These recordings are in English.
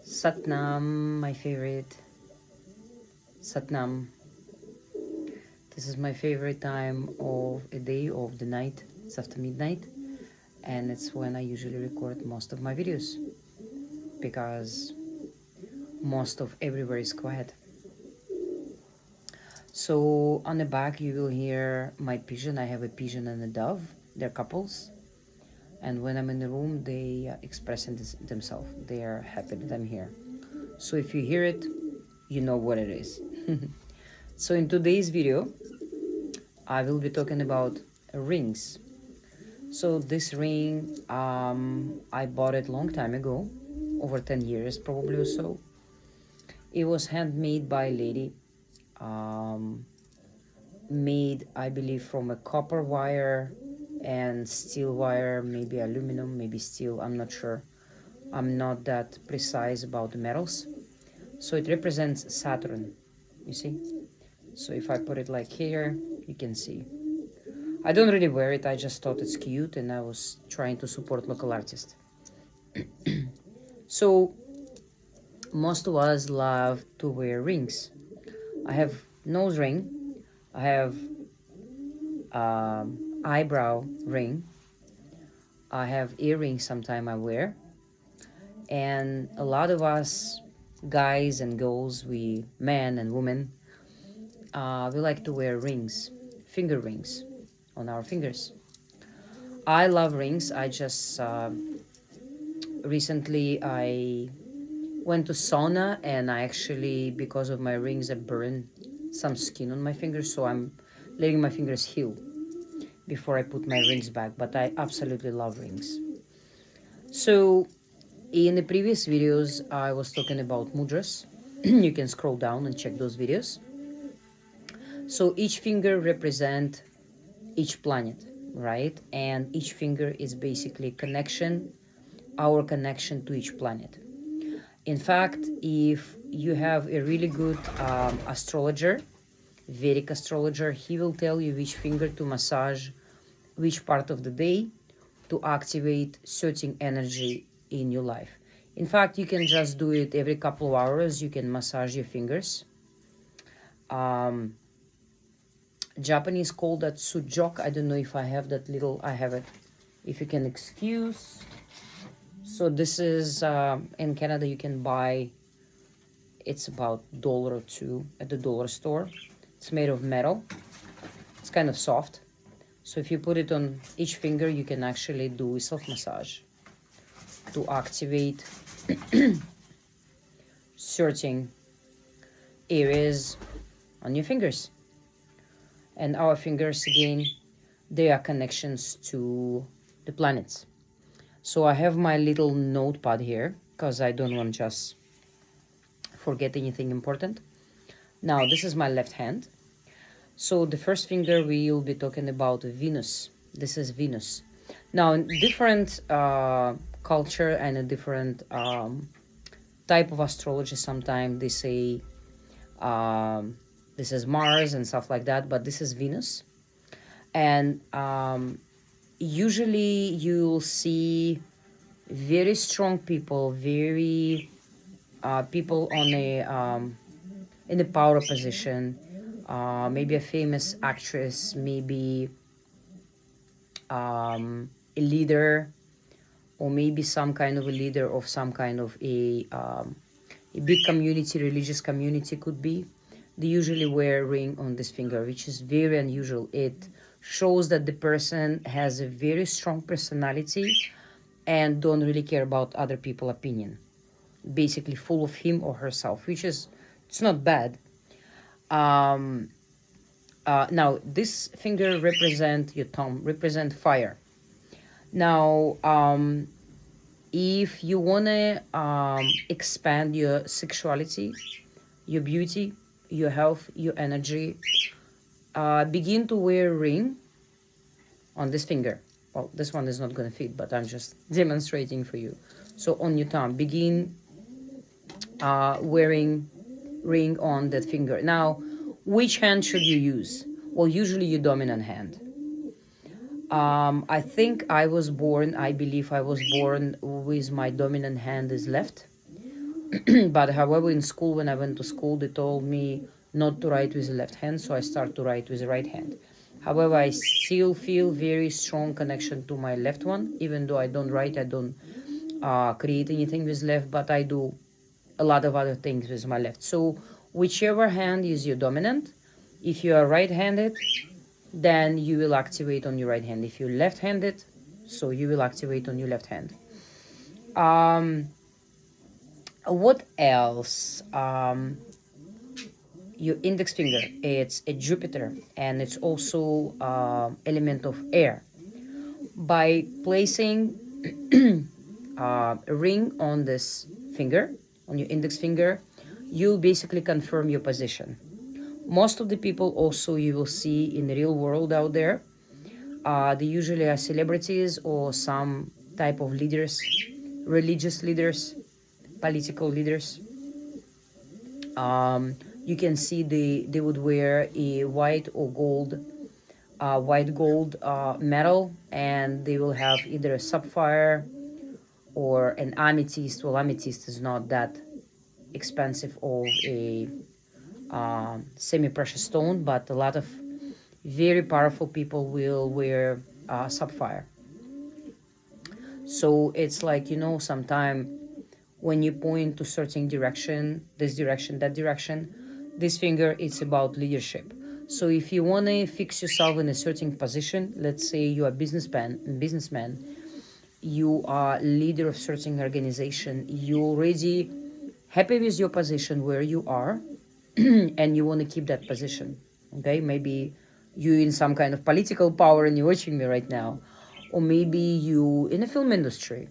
Satnam, my favorite. Satnam. This is my favorite time of a day, of the night. It's after midnight, and it's when I usually record most of my videos because most of everywhere is quiet. So on the back you will hear my pigeon. I have a pigeon and a dove. They're couples, and when I'm in the room they expressing themselves. They are happy that I'm here. So if you hear it, you know what it is. So in today's video I will be talking about rings. So this ring, I bought it long time ago, over 10 years probably or so. It was handmade by a lady, made I believe from a copper wire and steel wire, maybe aluminum, maybe steel, I'm not sure. I'm not that precise about the metals. So it represents Saturn, you see. So if I put it like here, you can see. I don't really wear it, I just thought it's cute and I was trying to support local artists. So most of us love to wear rings. I have nose ring, I have eyebrow ring, I have earrings sometime I wear, and a lot of us guys and girls, we men and women, we like to wear rings, finger rings on our fingers. I love rings. I just recently I went to sauna and I actually, because of my rings, I burned some skin on my fingers, so I'm letting my fingers heal before I put my rings back. But I absolutely love rings. So in the previous videos I was talking about mudras. You can scroll down and check those videos. So each finger represent each planet, right? And each finger is basically connection, our connection to each planet. In fact, if you have a really good astrologer, Vedic astrologer, he will tell you which finger to massage, which part of the day to activate certain energy in your life. In fact, you can just do it every couple of hours. You can massage your fingers. Japanese call that sujok. I don't know if I have that little, I have it. If you can excuse. So this is, in Canada, you can buy, it's about $1 or $2 at the dollar store. It's made of metal. It's kind of soft. So if you put it on each finger, you can actually do self-massage to activate certain areas on your fingers. And our fingers, again, they are connections to the planets. So I have my little notepad here because I don't want to just forget anything important. Now, this is my left hand. So the first finger, we will be talking about Venus. This is Venus. Now, in different culture and a different type of astrology, sometimes they say this is Mars and stuff like that, but this is Venus. And usually you'll see very strong people, very people on a in a power position, maybe a famous actress, maybe a leader, or maybe some kind of a leader of some kind of a big community, religious community could be. They usually wear a ring on this finger, which is very unusual. It shows that the person has a very strong personality and don't really care about other people's opinion. Basically full of him or herself, which is, it's not bad. Now, this finger represent your thumb, represent fire. Now, if you want to expand your sexuality, your beauty, your health, your energy, begin to wear a ring on this finger. Well, this one is not going to fit, but I'm just demonstrating for you. So on your thumb, begin wearing ring on that finger. Now, which hand should you use? Well, usually your dominant hand. I believe I was born with my dominant hand is left. But however, in school, when I went to school, they told me not to write with the left hand, so I start to write with the right hand. However, I still feel very strong connection to my left one, even though I don't write, I don't create anything with left, but I do a lot of other things with my left. So whichever hand is your dominant, if you are right-handed, then you will activate on your right hand. If you're left-handed, so you will activate on your left hand. What else? Your index finger, it's a Jupiter, and it's also element of air. By placing a ring on this finger, on your index finger, you basically confirm your position. Most of the people also you will see in the real world out there, they usually are celebrities or some type of leaders, religious leaders, political leaders. You can see they would wear a white or gold, white gold medal, and they will have either a sapphire or an amethyst. Well, amethyst is not that expensive of a semi-precious stone, but a lot of very powerful people will wear sapphire. So it's like, sometime when you point to certain direction, this direction, that direction, this finger, it's about leadership. So if you want to fix yourself in a certain position, let's say you are businessman, you are leader of certain organization, you already happy with your position where you are, and you want to keep that position. Okay, maybe you in some kind of political power and you're watching me right now, or maybe you in the film industry,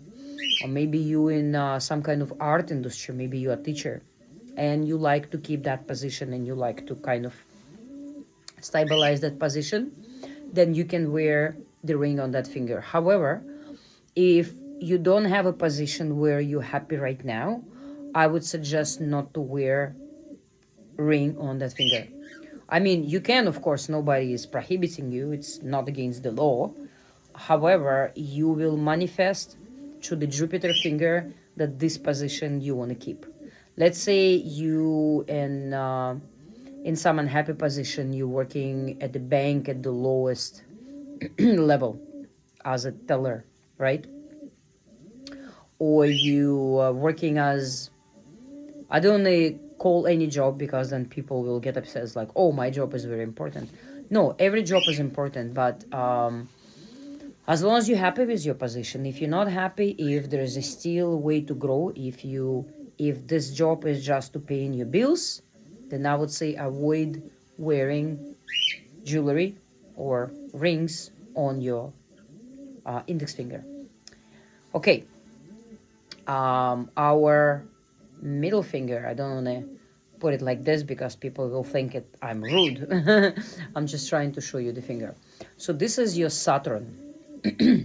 or maybe you in some kind of art industry, maybe you're a teacher, and you like to keep that position and you like to kind of stabilize that position, then you can wear the ring on that finger. However, if you don't have a position where you're happy right now, I would suggest not to wear ring on that finger. I mean, you can, of course, nobody is prohibiting you, it's not against the law. However, you will manifest to the Jupiter finger that this position you want to keep. Let's say you in some unhappy position, you're working at the bank at the lowest level as a teller, right? Or you are working as, I don't know, call any job, because then people will get upset. It's like, oh, my job is very important. No, every job is important, but as long as you're happy with your position. If you're not happy, if there is a still way to grow, if this job is just to paying your bills, then I would say avoid wearing jewelry or rings on your index finger. Okay, our middle finger, I don't want to put it like this because people will think I'm rude. I'm just trying to show you the finger. So this is your Saturn.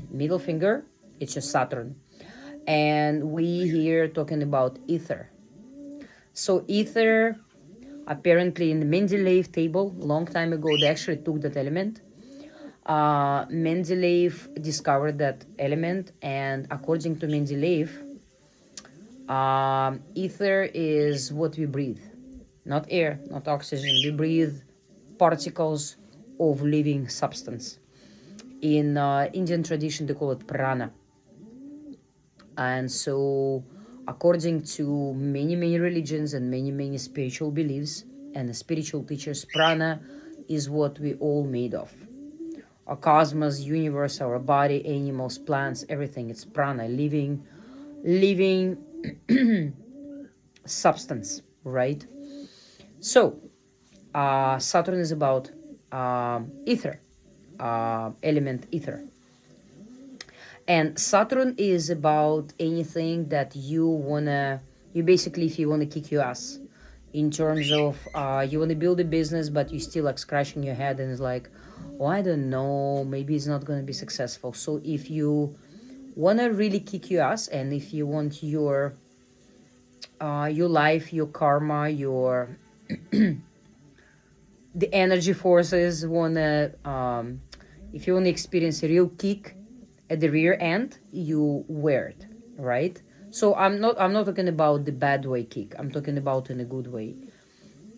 Middle finger, it's your Saturn. And we here talking about ether. So ether, apparently in the Mendeleev table, long time ago, they actually took that element. Mendeleev discovered that element, and according to Mendeleev, ether is what we breathe. Not air, not oxygen. We breathe particles of living substance. In Indian tradition, they call it prana. And so, according to many, many religions and many, many spiritual beliefs and the spiritual teachers, prana is what we all made of. Our cosmos, universe, our body, animals, plants, everything. It's prana, living substance, right? So, Saturn is about ether, element ether. And Saturn is about anything that you basically, if you wanna kick your ass, in terms of you wanna build a business, but you still like scratching your head and it's like, oh, I don't know, maybe it's not gonna be successful. So if you wanna really kick your ass, and if you want your life, your karma, your the energy forces wanna if you wanna experience a real kick at the rear end, you wear it, right? So I'm not talking about the bad way kick. I'm talking about in a good way.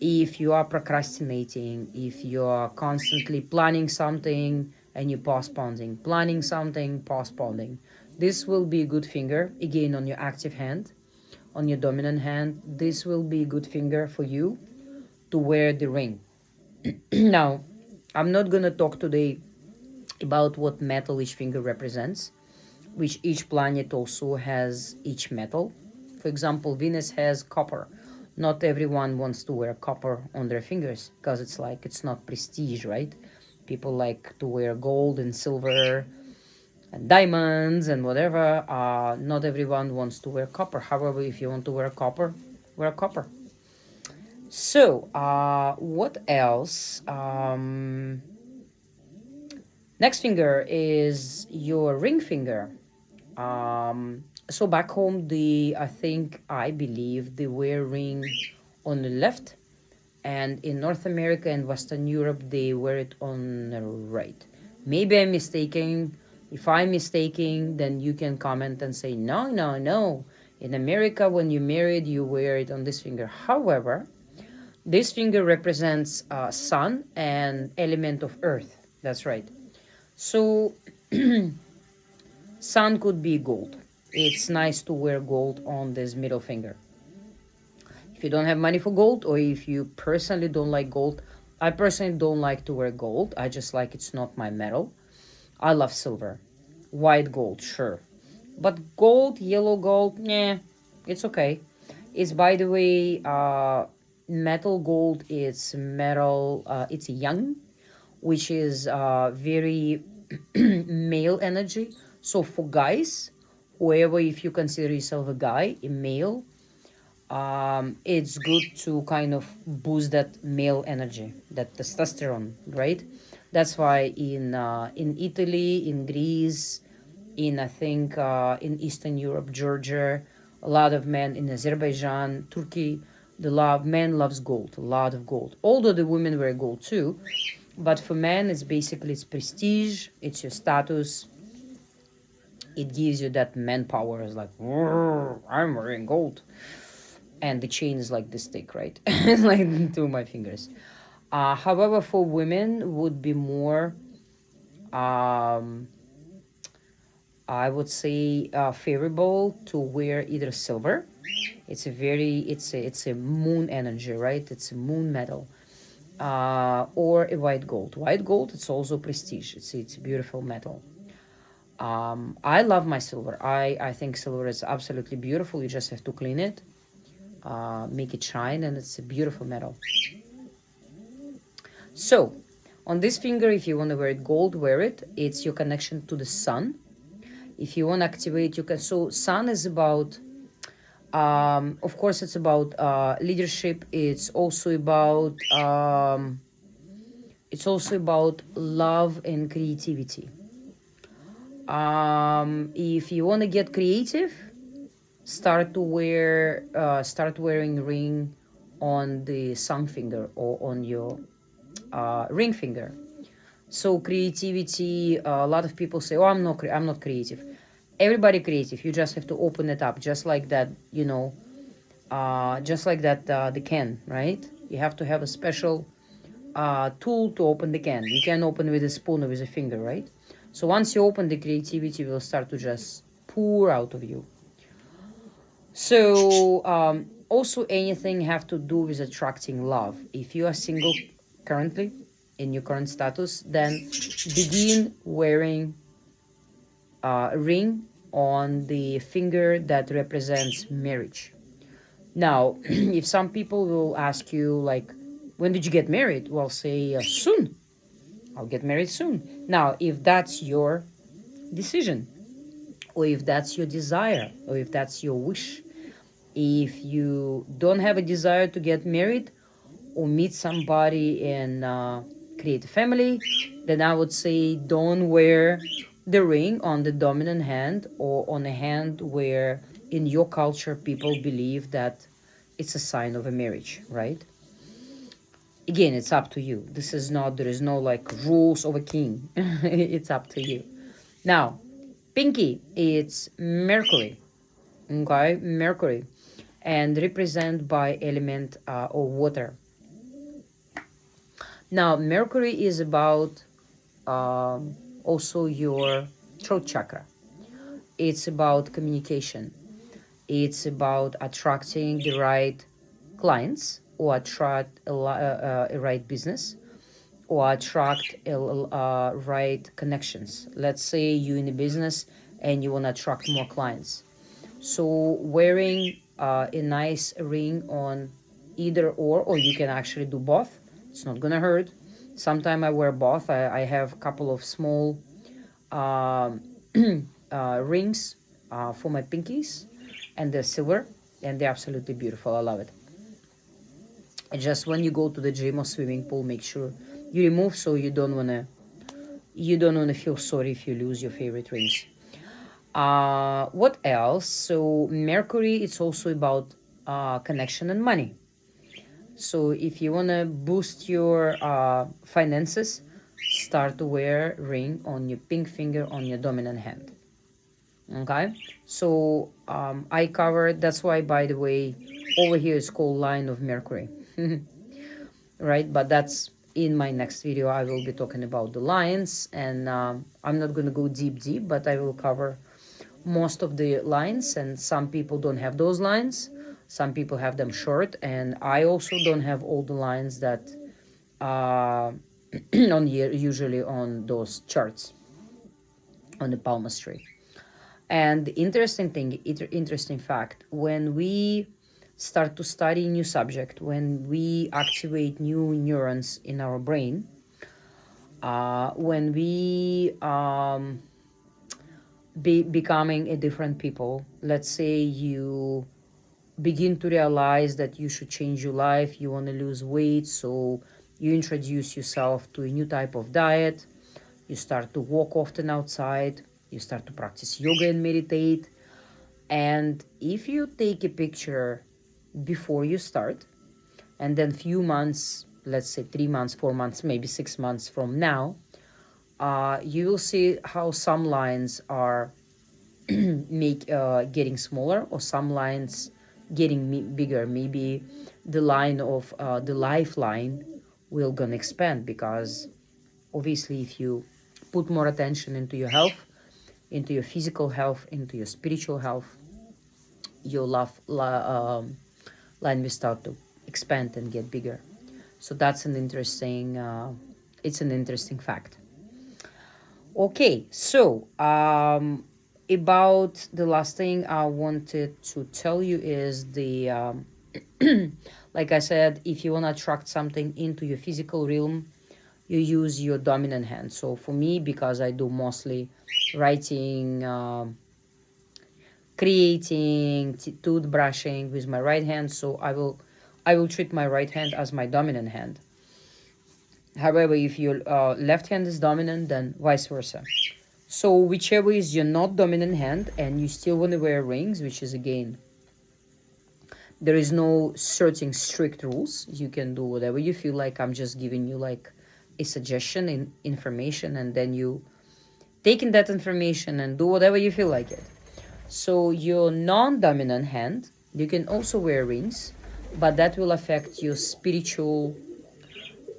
If you are procrastinating, if you are constantly planning something and you're postponing, planning something, postponing, this will be a good finger again on your active hand, on your dominant hand. This will be a good finger for you to wear the ring. Now, I'm not gonna talk today about what metal each finger represents, which each planet also has each metal. For example, Venus has copper. Not everyone wants to wear copper on their fingers because it's like it's not prestige, right? People like to wear gold and silver and diamonds and whatever. Not everyone wants to wear copper. However, if you want to wear copper, wear copper. So, what else? Next finger is your ring finger. So back home, I believe they wear ring on the left, and in North America and Western Europe, they wear it on the right. Maybe I'm mistaken. If I'm mistaken, then you can comment and say, no, no, no. In America, when you're married, you wear it on this finger. However, this finger represents sun and element of earth. That's right. So, sun could be gold. It's nice to wear gold on this middle finger. If you don't have money for gold, or if you personally don't like gold, I personally don't like to wear gold. I just like it's not my metal. I love silver. White gold, sure. But gold, yellow gold, nah, it's okay. It's, by the way, metal gold, it's metal, it's yang, which is very male energy. So for guys, whoever, if you consider yourself a guy, a male, it's good to kind of boost that male energy, that testosterone, right? That's why in Italy, in Greece, in I think in Eastern Europe, Georgia, a lot of men in Azerbaijan, Turkey, men loves gold, a lot of gold. Although the women wear gold too, but for men, it's basically it's prestige, it's your status. It gives you that manpower. It's like, I'm wearing gold. And the chain is like this thick, right? Like two of my fingers. However, for women would be more, I would say, favorable to wear either silver. It's a moon energy, right? It's a moon metal. Or a white gold. White gold, it's also prestige. It's a beautiful metal. I love my silver. I think silver is absolutely beautiful. You just have to clean it, make it shine, and it's a beautiful metal. So, on this finger, if you want to wear it gold, wear it. It's your connection to the sun. If you want to activate, you can. So, sun is about, of course, it's about leadership. It's also about love and creativity. If you want to get creative, start wearing ring on the sun finger or on your ring finger. So creativity, a lot of people say, oh, I'm not creative. Everybody creative. You just have to open it up, just like that, the can, right? You have to have a special tool to open the can. You can open with a spoon or with a finger, right? So once you open, the creativity will start to just pour out of you. So also anything have to do with attracting love. If you are single currently, in your current status, then begin wearing a ring on the finger that represents marriage. Now, if some people will ask you, like, when did you get married? Well, say soon. I'll get married soon. Now, if that's your decision, or if that's your desire, or if that's your wish, if you don't have a desire to get married or meet somebody and create a family, then I would say don't wear the ring on the dominant hand or on a hand where in your culture people believe that it's a sign of a marriage, right? Again, it's up to you. There is no like rules of a king. It's up to you. Now, pinky, it's Mercury. Okay, Mercury, and represent by element of water. Now, Mercury is about also your throat chakra. It's about communication. It's about attracting the right clients or attract a right business or attract right connections. Let's say you're in a business and you want to attract more clients. So wearing a nice ring on either or you can actually do both. It's not gonna hurt. Sometimes I wear both. I have a couple of small um, rings for my pinkies, and they're silver, and they're absolutely beautiful. I love it. And just when you go to the gym or swimming pool, make sure you remove, so you don't wanna feel sorry if you lose your favorite rings. What else? So Mercury, it's also about connection and money. So if you wanna boost your finances, start to wear ring on your pink finger on your dominant hand. Okay, so I covered. That's why, by the way, over here is called line of Mercury, right? But that's in my next video. I will be talking about the lines, and I'm not gonna go deep, but I will cover most of the lines. And some people don't have those lines. Some people have them short, and I also don't have all the lines that on here usually on those charts on the palmistry. And the interesting fact, when we start to study a new subject, when we activate new neurons in our brain, when we becoming a different people, let's say you begin to realize that you should change your life, you want to lose weight, so you introduce yourself to a new type of diet, you start to walk often outside, you start to practice yoga and meditate. And if you take a picture before you start, and then few months, let's say 3 months, 4 months, maybe 6 months from now, you will see how some lines are getting smaller, or some lines getting bigger. Maybe the line of the lifeline will gonna expand, because obviously if you put more attention into your health, into your physical health, into your spiritual health, your line will start to expand and get bigger. So that's an interesting it's an interesting fact. Okay, so about the last thing I wanted to tell you is the like I said, if you want to attract something into your physical realm, you use your dominant hand. So for me, because I do mostly writing, creating, toothbrushing with my right hand, so I will treat my right hand as my dominant hand. However, if your left hand is dominant, then vice versa. So whichever is your not dominant hand and you still want to wear rings, which is again, there is no certain strict rules. You can do whatever you feel like. I'm just giving you like a suggestion in information, and then you taking that information and do whatever you feel like it. So your non-dominant hand, you can also wear rings, but that will affect your spiritual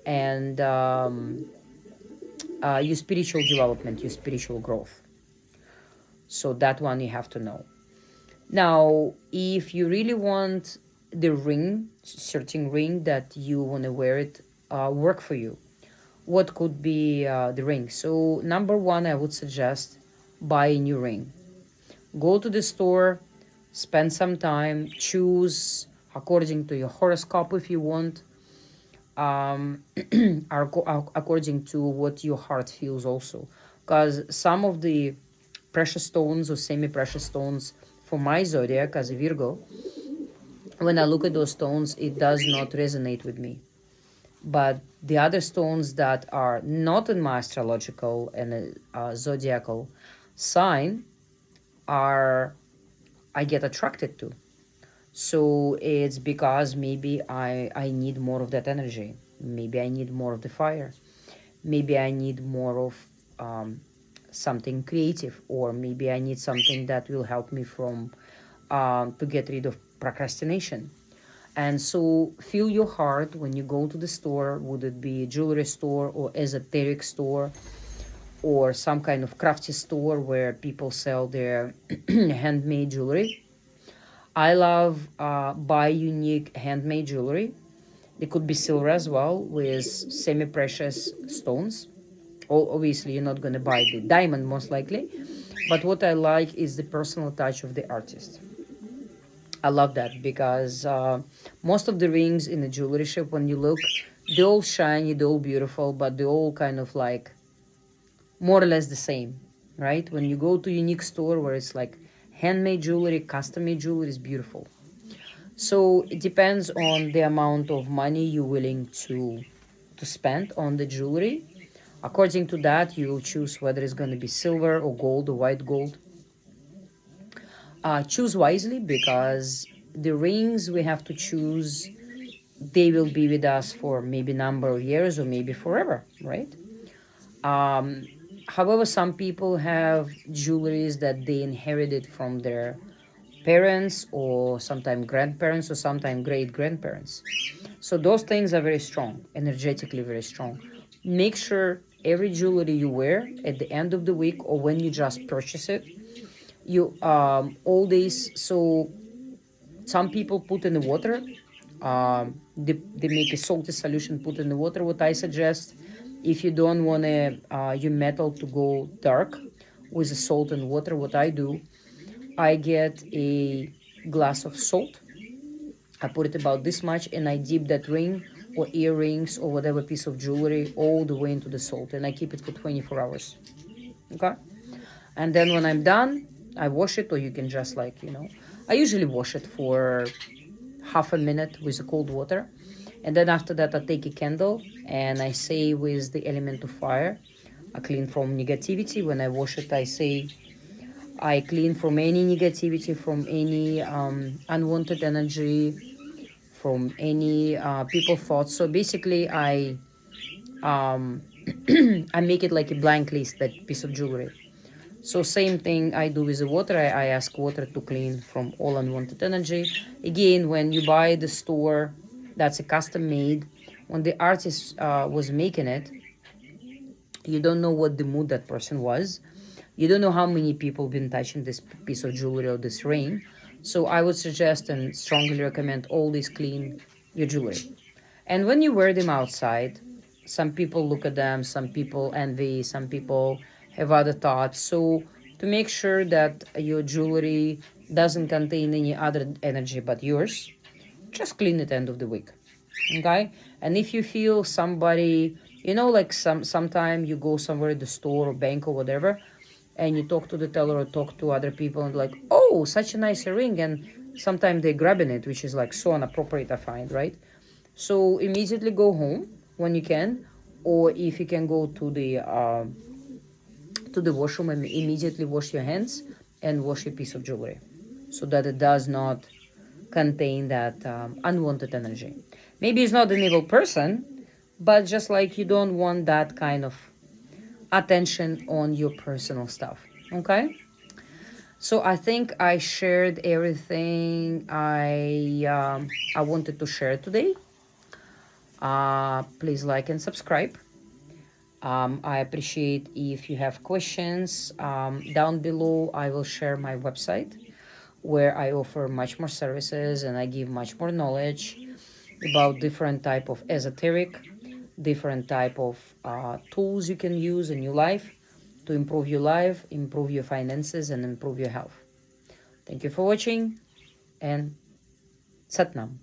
and your spiritual development, your spiritual growth. So that one you have to know. Now, if you really want the ring, certain ring that you want to wear it, work for you, what could be the ring? So number one, I would suggest buy a new ring. Go to the store, spend some time, choose according to your horoscope if you want, according to what your heart feels also. Because some of the precious stones or semi-precious stones for my zodiac as a Virgo, when I look at those stones, it does not resonate with me. But the other stones that are not in my astrological and zodiacal sign I get attracted to. So it's because maybe I need more of that energy. Maybe I need more of the fire. Maybe I need more of something creative, or maybe I need something that will help me from to get rid of procrastination. And so feel your heart when you go to the store, would it be a jewelry store or esoteric store or some kind of crafty store where people sell their handmade jewelry. I love buy unique handmade jewelry. It could be silver as well with semi-precious stones. Obviously, you're not going to buy the diamond most likely. But what I like is the personal touch of the artist. I love that because most of the rings in the jewelry shop, when you look, they're all shiny, they're all beautiful, but they're all kind of like more or less the same, right? When you go to a unique store where it's like handmade jewelry, custom-made jewelry is beautiful. So it depends on the amount of money you're willing to spend on the jewelry. According to that, you will choose whether it's going to be silver or gold or white gold. Choose wisely because the rings we have to choose, they will be with us for maybe number of years or maybe forever, right? However, some people have jewelries that they inherited from their parents or sometimes grandparents or sometimes great grandparents. So those things are very strong, energetically very strong. Make sure every jewelry you wear at the end of the week or when you just purchase it, you all these. So some people put in the water. They make a salty solution, put in the water. What I suggest, if you don't want your metal to go dark with the salt and water, what I do, I get a glass of salt. I put it about this much and I dip that ring or earrings or whatever piece of jewelry all the way into the salt and I keep it for 24 hours. Okay? And then when I'm done, I wash it, or you can just I usually wash it for half a minute with the cold water. And then after that, I take a candle and I say with the element of fire, I clean from negativity. When I wash it, I say I clean from any negativity, from any unwanted energy, from any people thoughts. So basically, I I make it like a blank list, that piece of jewelry. So same thing I do with the water. I ask water to clean from all unwanted energy. Again, when you buy the store, that's a custom made. When the artist was making it, you don't know what the mood that person was. You don't know how many people been touching this piece of jewelry or this ring. So I would suggest and strongly recommend always clean your jewelry. And when you wear them outside, some people look at them, some people envy, some people have other thoughts. So to make sure that your jewelry doesn't contain any other energy but yours, just clean it end of the week. Okay? And if you feel somebody, like sometime you go somewhere at the store or bank or whatever, and you talk to the teller or talk to other people and like, oh, such a nice ring, and sometimes they're grabbing it, which is like so inappropriate, I find, right? So immediately go home when you can, or if you can go to the washroom and immediately wash your hands and wash your piece of jewelry so that it does not contain that unwanted energy. Maybe it's not an evil person, but just like you don't want that kind of attention on your personal stuff. Okay? So I think I shared everything I wanted to share today. Please like and subscribe. I appreciate if you have questions. Down below, I will share my website where I offer much more services and I give much more knowledge about different type of esoteric, different type of tools you can use in your life to improve your life, improve your finances, and improve your health. Thank you for watching, and Satnam.